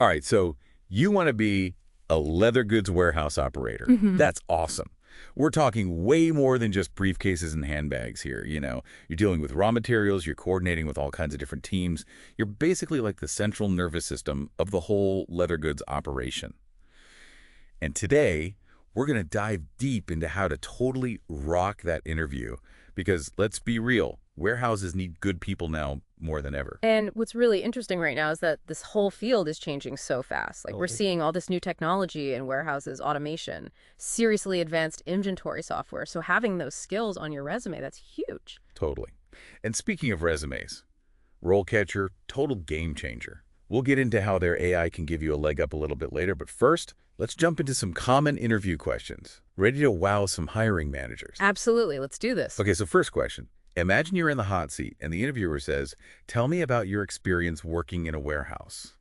All right, so you want to be a leather goods warehouse operator. Hmm. That's awesome. We're talking way more than just briefcases and handbags here, you know. You're dealing with raw materials, you're coordinating with all kinds of different teams. You're basically like the central nervous system of the whole leather goods operation. And today, we're going to dive deep into how to totally rock that interview. Because let's be real, warehouses need good people now more than ever. And what's really interesting right now is that this whole field is changing so fast. Like we're Totally. seeing all this new technology in warehouses, automation, seriously advanced inventory software. So having those skills on your resume, that's huge. Totally. And speaking of resumes, RoleCatcher, total game changer. We'll get into how their AI can give you a leg up a little bit later, but first, let's jump into some common interview questions. Ready to wow some hiring managers? Absolutely. Let's do this. Okay, so first question. Imagine you're in the hot seat and the interviewer says, tell me about your experience working in a warehouse.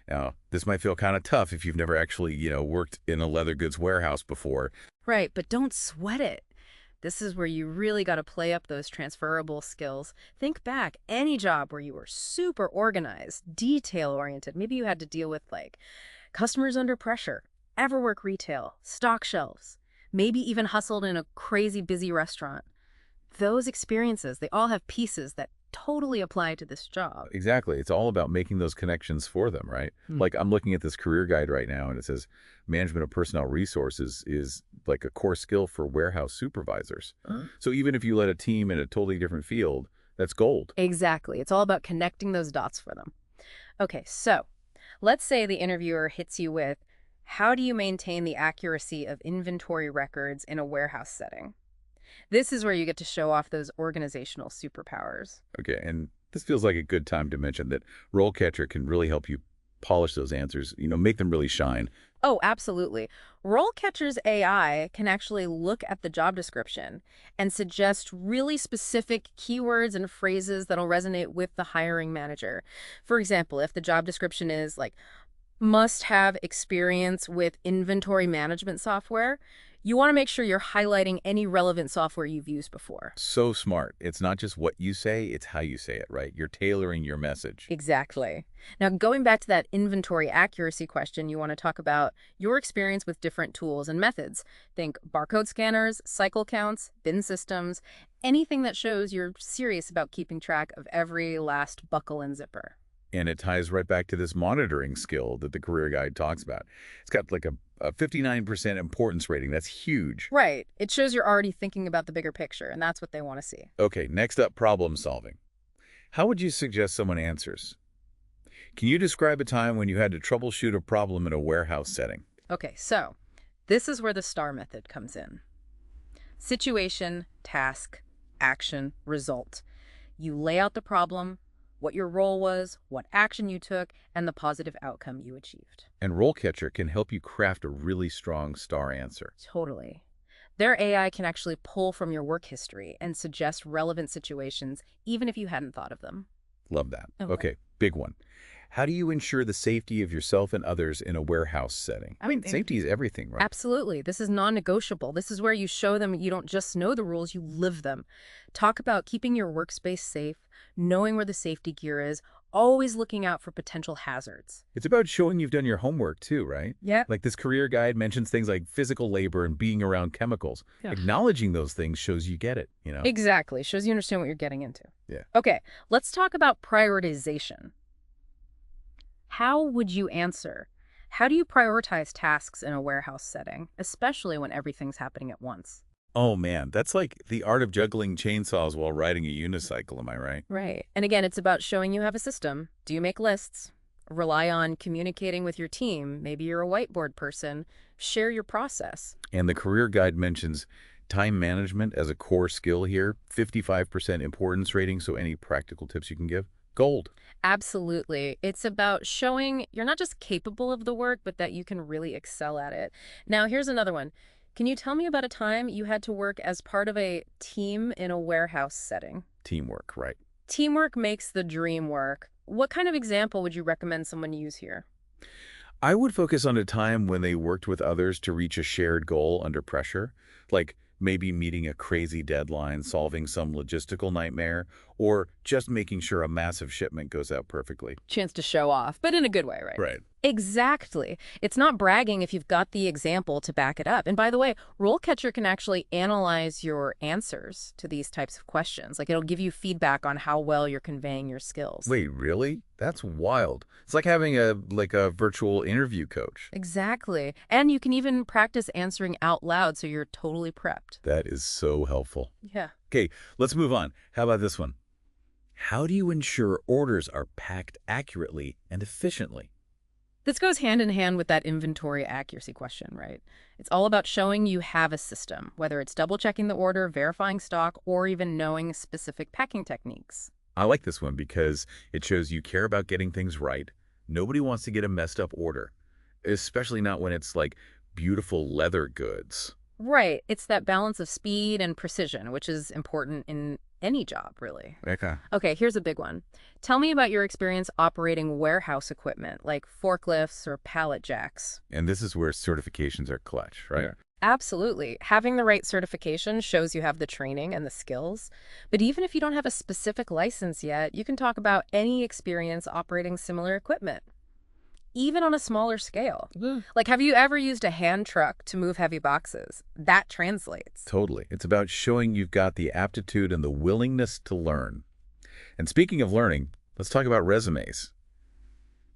Now, this might feel kind of tough if you've never actually, worked in a leather goods warehouse before. Right. But don't sweat it. This is where you really got to play up those transferable skills. Think back, any job where you were super organized, detail-oriented. Maybe you had to deal with like customers under pressure, ever work retail, stock shelves, maybe even hustled in a crazy busy restaurant. Those experiences, they all have pieces that totally apply to this job. Exactly. It's all about making those connections for them, right? Like I'm looking at this career guide right now and it says management of personnel resources is like a core skill for warehouse supervisors. So even if you led a team in a totally different field, that's gold. Exactly. It's all about connecting those dots for them. Okay, so let's say the interviewer hits you with, how do you maintain the accuracy of inventory records in a warehouse setting? This is where you get to show off those organizational superpowers. Okay, and this feels like a good time to mention that RoleCatcher can really help you polish those answers, make them really shine. Oh, absolutely. RoleCatcher's AI can actually look at the job description and suggest really specific keywords and phrases that'll resonate with the hiring manager. For example, if the job description is like, must have experience with inventory management software, you want to make sure you're highlighting any relevant software you've used before. So smart. It's not just what you say, it's how you say it, right? You're tailoring your message. Exactly. Now, going back to that inventory accuracy question, you want to talk about your experience with different tools and methods. Think barcode scanners, cycle counts, bin systems, anything that shows you're serious about keeping track of every last buckle and zipper. And it ties right back to this monitoring skill that the career guide talks about. It's got like a 59% importance rating. That's huge. Right. It shows you're already thinking about the bigger picture, and that's what they want to see. Okay, next up, problem solving. How would you suggest someone answers? Can you describe a time when you had to troubleshoot a problem in a warehouse setting? Okay, so this is where the STAR method comes in. Situation, task, action, result. You lay out the problem, what your role was, what action you took, and the positive outcome you achieved. And RoleCatcher can help you craft a really strong STAR answer. Totally. Their AI can actually pull from your work history and suggest relevant situations, even if you hadn't thought of them. Love that. Okay. Okay, big one. How do you ensure the safety of yourself and others in a warehouse setting? I mean, safety is everything, right? Absolutely. This is non-negotiable. This is where you show them you don't just know the rules, you live them. Talk about keeping your workspace safe, knowing where the safety gear is, always looking out for potential hazards. It's about showing you've done your homework too, right? Yeah. Like this career guide mentions things like physical labor and being around chemicals. Yeah. Acknowledging those things shows you get it. Exactly. Shows you understand what you're getting into. Yeah. Okay, let's talk about prioritization. How would you answer? How do you prioritize tasks in a warehouse setting, especially when everything's happening at once? Oh man, that's like the art of juggling chainsaws while riding a unicycle, am I right? Right. And again, it's about showing you have a system. Do you make lists? Rely on communicating with your team. Maybe you're a whiteboard person. Share your process. And the career guide mentions time management as a core skill here, 55% importance rating, so any practical tips you can give? Gold. Absolutely. It's about showing you're not just capable of the work, but that you can really excel at it. Now, here's another one. Can you tell me about a time you had to work as part of a team in a warehouse setting? Teamwork, right? Teamwork makes the dream work. What kind of example would you recommend someone use here? I would focus on a time when they worked with others to reach a shared goal under pressure, like maybe meeting a crazy deadline, solving some logistical nightmare, or just making sure a massive shipment goes out perfectly. Chance to show off, but in a good way, right? Right. Exactly. It's not bragging if you've got the example to back it up. And by the way, RoleCatcher can actually analyze your answers to these types of questions. Like it'll give you feedback on how well you're conveying your skills. Wait, really? That's wild. It's like having a virtual interview coach. Exactly. And you can even practice answering out loud so you're totally prepped. That is so helpful. Yeah. Okay, let's move on. How about this one? How do you ensure orders are packed accurately and efficiently? This goes hand in hand with that inventory accuracy question, right? It's all about showing you have a system, whether it's double-checking the order, verifying stock, or even knowing specific packing techniques. I like this one because it shows you care about getting things right. Nobody wants to get a messed up order, especially not when it's like beautiful leather goods. Right. It's that balance of speed and precision, which is important in any job, really. Okay. Okay, here's a big one. Tell me about your experience operating warehouse equipment, like forklifts or pallet jacks. And this is where certifications are clutch, right? Yeah. Absolutely. Having the right certification shows you have the training and the skills. But even if you don't have a specific license yet, you can talk about any experience operating similar equipment, even on a smaller scale. Like, have you ever used a hand truck to move heavy boxes? That translates. Totally. It's about showing you've got the aptitude and the willingness to learn. And speaking of learning, let's talk about resumes.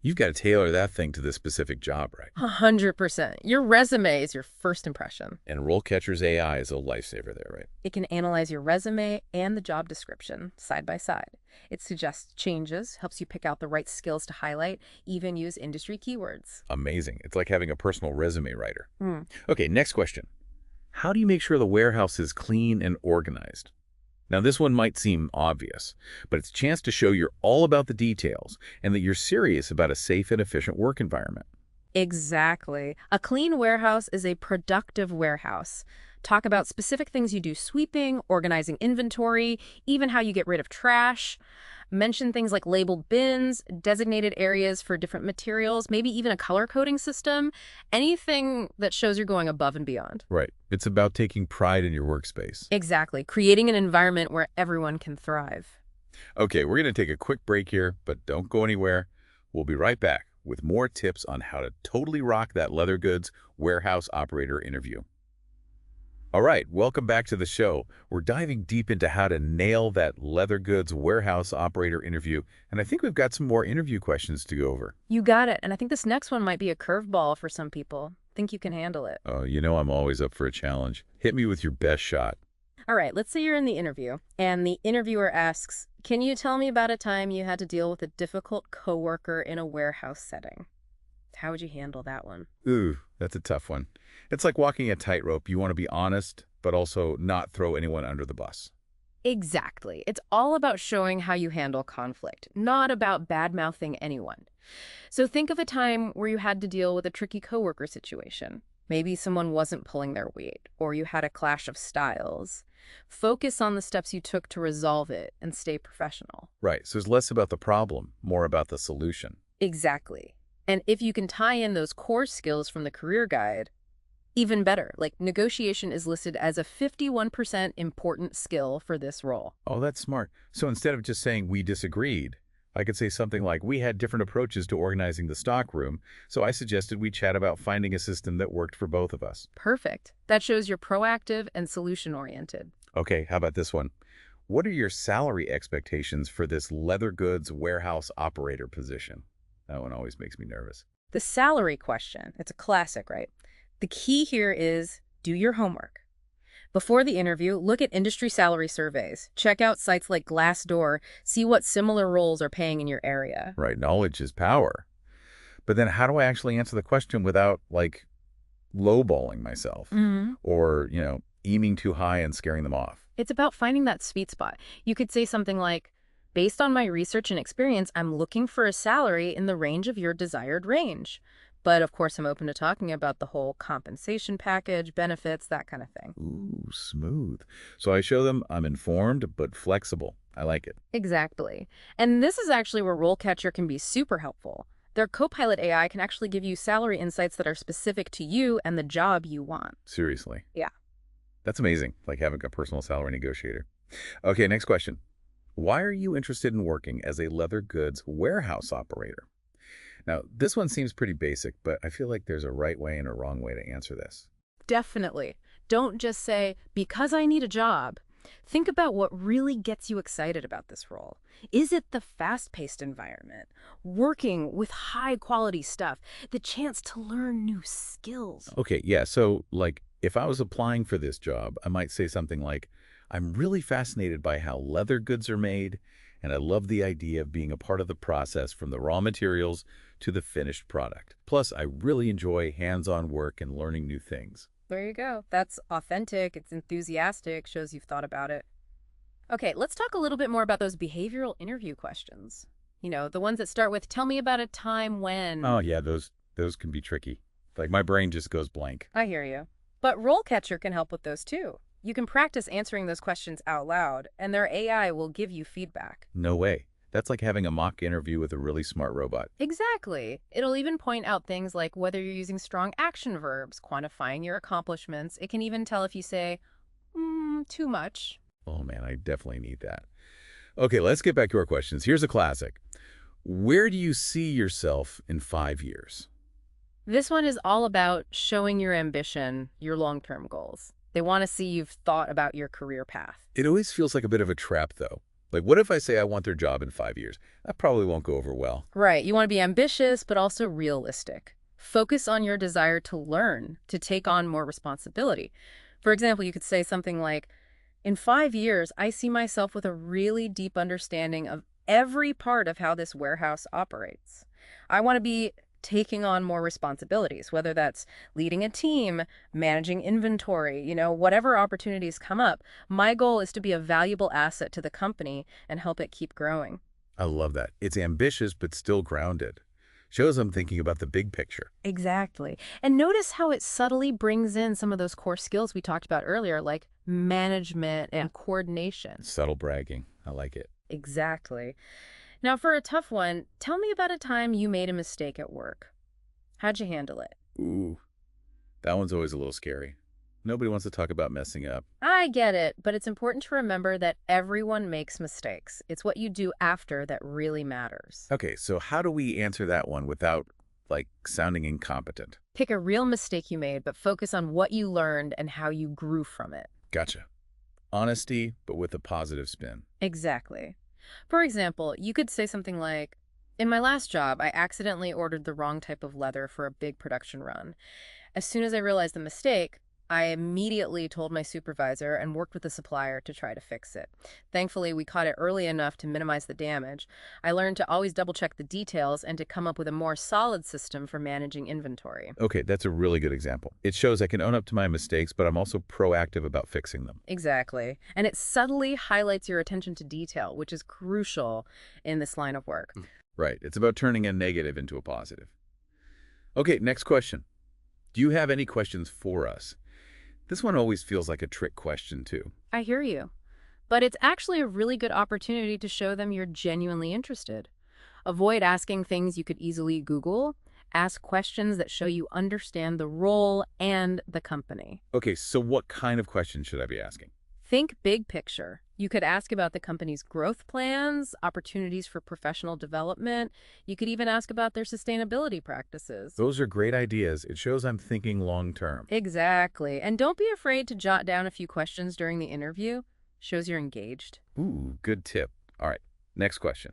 You've got to tailor that thing to this specific job, right? 100%. Your resume is your first impression. And RoleCatcher's AI is a lifesaver there, right? It can analyze your resume and the job description side by side. It suggests changes, helps you pick out the right skills to highlight, even use industry keywords. Amazing. It's like having a personal resume writer. Okay, next question. How do you make sure the warehouse is clean and organized? Now, this one might seem obvious, but it's a chance to show you're all about the details and that you're serious about a safe and efficient work environment. Exactly. A clean warehouse is a productive warehouse. Talk about specific things you do: sweeping, organizing inventory, even how you get rid of trash. Mention things like labeled bins, designated areas for different materials, maybe even a color coding system. Anything that shows you're going above and beyond. Right. It's about taking pride in your workspace. Exactly. Creating an environment where everyone can thrive. Okay, we're going to take a quick break here, but don't go anywhere. We'll be right back with more tips on how to totally rock that leather goods warehouse operator interview. All right, welcome back to the show. We're diving deep into how to nail that leather goods warehouse operator interview, and I think we've got some more interview questions to go over. You got it. And I think this next one might be a curveball for some people. Think you can handle it. Oh, you know I'm always up for a challenge. Hit me with your best shot. All right, let's say you're in the interview, and the interviewer asks, can you tell me about a time you had to deal with a difficult coworker in a warehouse setting? How would you handle that one? Ooh, that's a tough one. It's like walking a tightrope. You want to be honest, but also not throw anyone under the bus. Exactly. It's all about showing how you handle conflict, not about bad-mouthing anyone. So think of a time where you had to deal with a tricky coworker situation. Maybe someone wasn't pulling their weight, or you had a clash of styles. Focus on the steps you took to resolve it and stay professional. Right, so it's less about the problem, more about the solution. Exactly. And if you can tie in those core skills from the career guide, even better. Like, negotiation is listed as a 51% important skill for this role. Oh, that's smart. So instead of just saying we disagreed, I could say something like, we had different approaches to organizing the stock room, so I suggested we chat about finding a system that worked for both of us. Perfect. That shows you're proactive and solution-oriented. Okay, how about this one? What are your salary expectations for this leather goods warehouse operator position? That one always makes me nervous. The salary question, it's a classic, right? The key here is do your homework. Before the interview, look at industry salary surveys. Check out sites like Glassdoor. See what similar roles are paying in your area. Right, knowledge is power. But then how do I actually answer the question without, like, lowballing myself? Or, aiming too high and scaring them off? It's about finding that sweet spot. You could say something like, based on my research and experience, I'm looking for a salary in the range of your desired range. But of course, I'm open to talking about the whole compensation package, benefits, that kind of thing. Ooh, smooth. So I show them I'm informed but flexible. I like it. Exactly. And this is actually where RoleCatcher can be super helpful. Their Copilot AI can actually give you salary insights that are specific to you and the job you want. Seriously. Yeah. That's amazing, like having a personal salary negotiator. Okay, next question. Why are you interested in working as a leather goods warehouse operator? Now, this one seems pretty basic, but I feel like there's a right way and a wrong way to answer this. Definitely. Don't just say, because I need a job. Think about what really gets you excited about this role. Is it the fast-paced environment, working with high-quality stuff, the chance to learn new skills? Okay, yeah, so like if I was applying for this job, I might say something like, I'm really fascinated by how leather goods are made, and I love the idea of being a part of the process from the raw materials to the finished product. Plus, I really enjoy hands-on work and learning new things. There you go. That's authentic, it's enthusiastic, shows you've thought about it. Okay, let's talk a little bit more about those behavioral interview questions. The ones that start with, tell me about a time when... Oh yeah, those can be tricky. Like my brain just goes blank. I hear you. But RoleCatcher can help with those too. You can practice answering those questions out loud, and their AI will give you feedback. No way. That's like having a mock interview with a really smart robot. Exactly. It'll even point out things like whether you're using strong action verbs, quantifying your accomplishments. It can even tell if you say, too much. Oh man, I definitely need that. Okay, let's get back to our questions. Here's a classic. Where do you see yourself in 5 years? This one is all about showing your ambition, your long-term goals. They want to see you've thought about your career path. It always feels like a bit of a trap, though. Like, what if I say I want their job in 5 years? That probably won't go over well. Right. You want to be ambitious, but also realistic. Focus on your desire to learn, to take on more responsibility. For example, you could say something like, in 5 years, I see myself with a really deep understanding of every part of how this warehouse operates. I want to be taking on more responsibilities, whether that's leading a team, managing inventory, whatever opportunities come up. My goal is to be a valuable asset to the company and help it keep growing. I love that. It's ambitious, but still grounded. Shows I'm thinking about the big picture. Exactly. And notice how it subtly brings in some of those core skills we talked about earlier, like management and coordination. Subtle bragging. I like it. Exactly. Now, for a tough one, tell me about a time you made a mistake at work. How'd you handle it? Ooh, that one's always a little scary. Nobody wants to talk about messing up. I get it, but it's important to remember that everyone makes mistakes. It's what you do after that really matters. Okay, so how do we answer that one without, like, sounding incompetent? Pick a real mistake you made, but focus on what you learned and how you grew from it. Gotcha. Honesty, but with a positive spin. Exactly. For example, you could say something like, in my last job, I accidentally ordered the wrong type of leather for a big production run. As soon as I realized the mistake, I immediately told my supervisor and worked with the supplier to try to fix it. Thankfully, we caught it early enough to minimize the damage. I learned to always double-check the details and to come up with a more solid system for managing inventory. Okay, that's a really good example. It shows I can own up to my mistakes, but I'm also proactive about fixing them. Exactly. And it subtly highlights your attention to detail, which is crucial in this line of work. Right. It's about turning a negative into a positive. Okay, next question. Do you have any questions for us? This one always feels like a trick question, too. I hear you. But it's actually a really good opportunity to show them you're genuinely interested. Avoid asking things you could easily Google. Ask questions that show you understand the role and the company. Okay, so what kind of questions should I be asking? Think big picture. You could ask about the company's growth plans, opportunities for professional development. You could even ask about their sustainability practices. Those are great ideas. It shows I'm thinking long term. Exactly. And don't be afraid to jot down a few questions during the interview. Shows you're engaged. Ooh, good tip. All right, next question.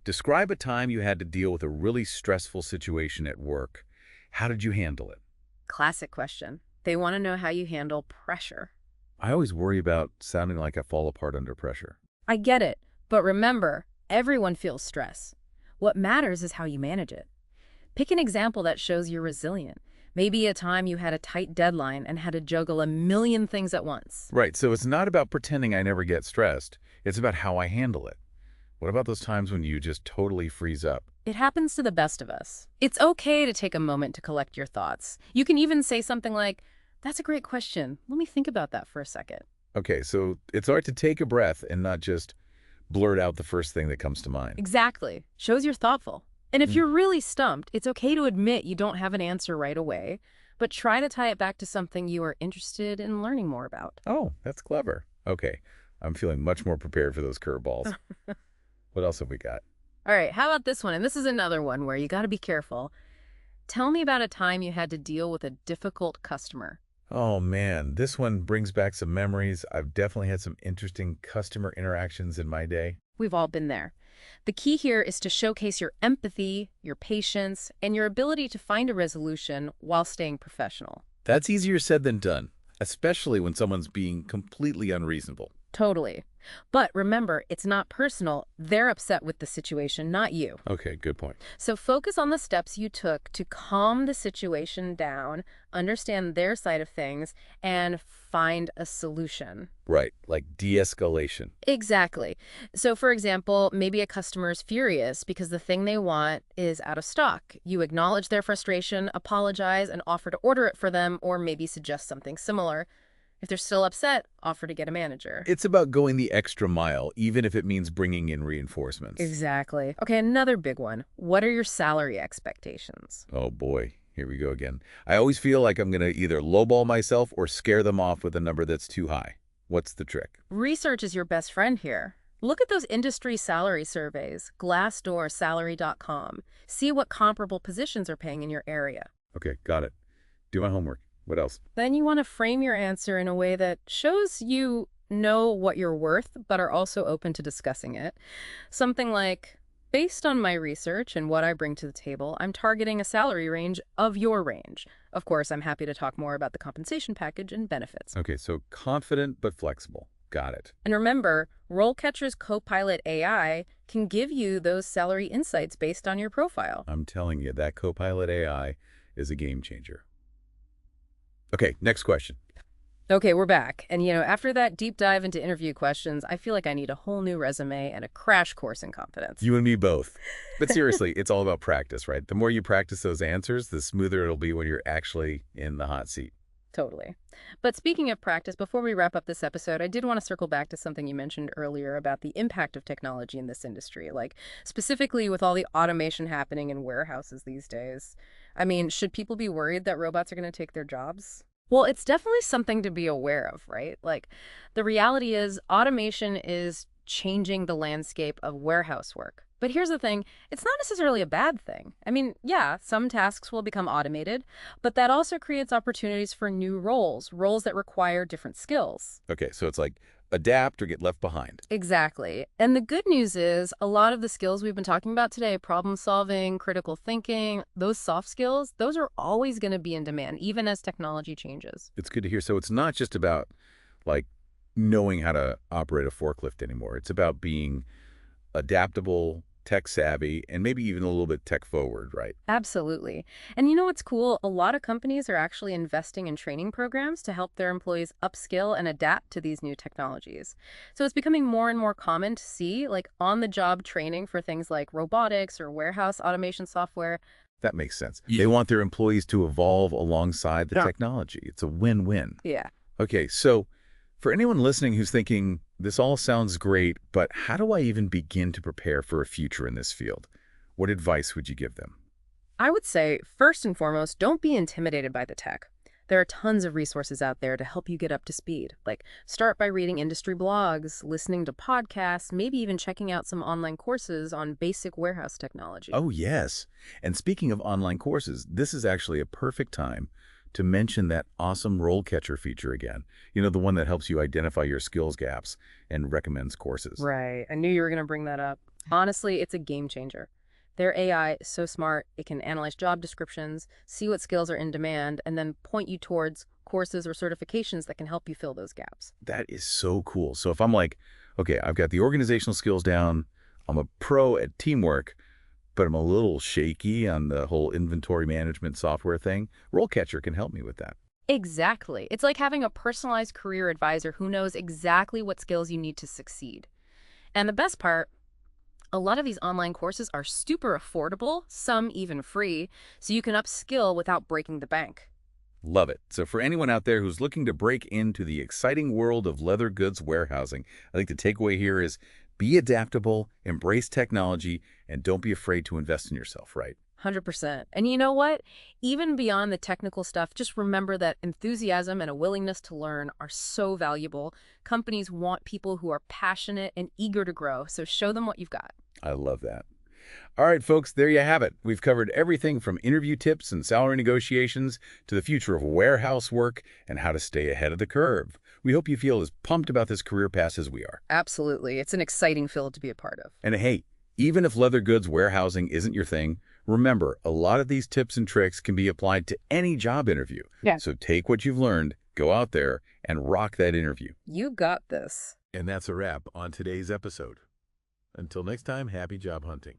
Describe a time you had to deal with a really stressful situation at work. How did you handle it? Classic question. They want to know how you handle pressure. I always worry about sounding like I fall apart under pressure. I get it, but remember, everyone feels stress. What matters is how you manage it. Pick an example that shows you're resilient. Maybe a time you had a tight deadline and had to juggle a million things at once. Right, so it's not about pretending I never get stressed. It's about how I handle it. What about those times when you just totally freeze up? It happens to the best of us. It's okay to take a moment to collect your thoughts. You can even say something like, that's a great question. Let me think about that for a second. Okay, so it's hard to take a breath and not just blurt out the first thing that comes to mind. Exactly. Shows you're thoughtful. And if you're really stumped, it's okay to admit you don't have an answer right away, but try to tie it back to something you are interested in learning more about. Oh, that's clever. Okay, I'm feeling much more prepared for those curveballs. What else have we got? All right, how about this one? And this is another one where you got to be careful. Tell me about a time you had to deal with a difficult customer. Oh man, this one brings back some memories. I've definitely had some interesting customer interactions in my day. We've all been there. The key here is to showcase your empathy, your patience, and your ability to find a resolution while staying professional. That's easier said than done, especially when someone's being completely unreasonable. Totally. But remember, it's not personal. They're upset with the situation, not you. Okay, good point. So focus on the steps you took to calm the situation down, understand their side of things, and find a solution. Right, like de-escalation. Exactly. So for example, maybe a customer is furious because the thing they want is out of stock. You acknowledge their frustration, apologize, and offer to order it for them, or maybe suggest something similar. If they're still upset, offer to get a manager. It's about going the extra mile, even if it means bringing in reinforcements. Exactly. Okay, another big one. What are your salary expectations? Oh boy, here we go again. I always feel like I'm going to either lowball myself or scare them off with a number that's too high. What's the trick? Research is your best friend here. Look at those industry salary surveys, Glassdoor, salary.com. See what comparable positions are paying in your area. Okay, got it. Do my homework. What else? Then you want to frame your answer in a way that shows you know what you're worth, but are also open to discussing it. Something like, based on my research and what I bring to the table, I'm targeting a salary range of your range. Of course, I'm happy to talk more about the compensation package and benefits. Okay, so confident but flexible. Got it. And remember, RoleCatcher's Copilot AI can give you those salary insights based on your profile. I'm telling you, that Copilot AI is a game changer. Okay, next question. Okay, we're back. And after that deep dive into interview questions, I feel like I need a whole new resume and a crash course in confidence. You and me both. But seriously, it's all about practice, right? The more you practice those answers, the smoother it'll be when you're actually in the hot seat. Totally. But speaking of practice, before we wrap up this episode, I did want to circle back to something you mentioned earlier about the impact of technology in this industry, like specifically with all the automation happening in warehouses these days. I mean, should people be worried that robots are going to take their jobs? Well, it's definitely something to be aware of, right? Like, the reality is automation is changing the landscape of warehouse work. But here's the thing, it's not necessarily a bad thing. I mean, yeah, some tasks will become automated, but that also creates opportunities for new roles that require different skills. Okay, so it's like adapt or get left behind. Exactly. And the good news is a lot of the skills we've been talking about today, problem solving, critical thinking, those soft skills, those are always going to be in demand, even as technology changes. It's good to hear. So it's not just about like knowing how to operate a forklift anymore. It's about being adaptable, tech savvy, and maybe even a little bit tech forward, right? Absolutely. And you know what's cool? A lot of companies are actually investing in training programs to help their employees upskill and adapt to these new technologies. So it's becoming more and more common to see like on-the-job training for things like robotics or warehouse automation software. That makes sense. Yeah. They want their employees to evolve alongside the technology. It's a win-win. Yeah. Okay, so for anyone listening who's thinking, this all sounds great, but how do I even begin to prepare for a future in this field? What advice would you give them? I would say, first and foremost, don't be intimidated by the tech. There are tons of resources out there to help you get up to speed. Like, start by reading industry blogs, listening to podcasts, maybe even checking out some online courses on basic warehouse technology. Oh, yes. And speaking of online courses, this is actually a perfect time to mention that awesome RoleCatcher feature again. You know, the one that helps you identify your skills gaps and recommends courses. Right. I knew you were going to bring that up. Honestly, it's a game changer. Their AI is so smart, it can analyze job descriptions, see what skills are in demand, and then point you towards courses or certifications that can help you fill those gaps. That is so cool. So if I'm like, okay, I've got the organizational skills down, I'm a pro at teamwork, but I'm a little shaky on the whole inventory management software thing, RoleCatcher can help me with that. Exactly. It's like having a personalized career advisor who knows exactly what skills you need to succeed. And the best part, a lot of these online courses are super affordable, some even free, so you can upskill without breaking the bank. Love it. So for anyone out there who's looking to break into the exciting world of leather goods warehousing, I think the takeaway here is be adaptable, embrace technology, and don't be afraid to invest in yourself, right? 100%. And you know what? Even beyond the technical stuff, just remember that enthusiasm and a willingness to learn are so valuable. Companies want people who are passionate and eager to grow, so show them what you've got. I love that. All right, folks, there you have it. We've covered everything from interview tips and salary negotiations to the future of warehouse work and how to stay ahead of the curve. We hope you feel as pumped about this career path as we are. Absolutely. It's an exciting field to be a part of. And hey, even if leather goods warehousing isn't your thing, remember, a lot of these tips and tricks can be applied to any job interview. Yeah. So take what you've learned, go out there, and rock that interview. You got this. And that's a wrap on today's episode. Until next time, happy job hunting.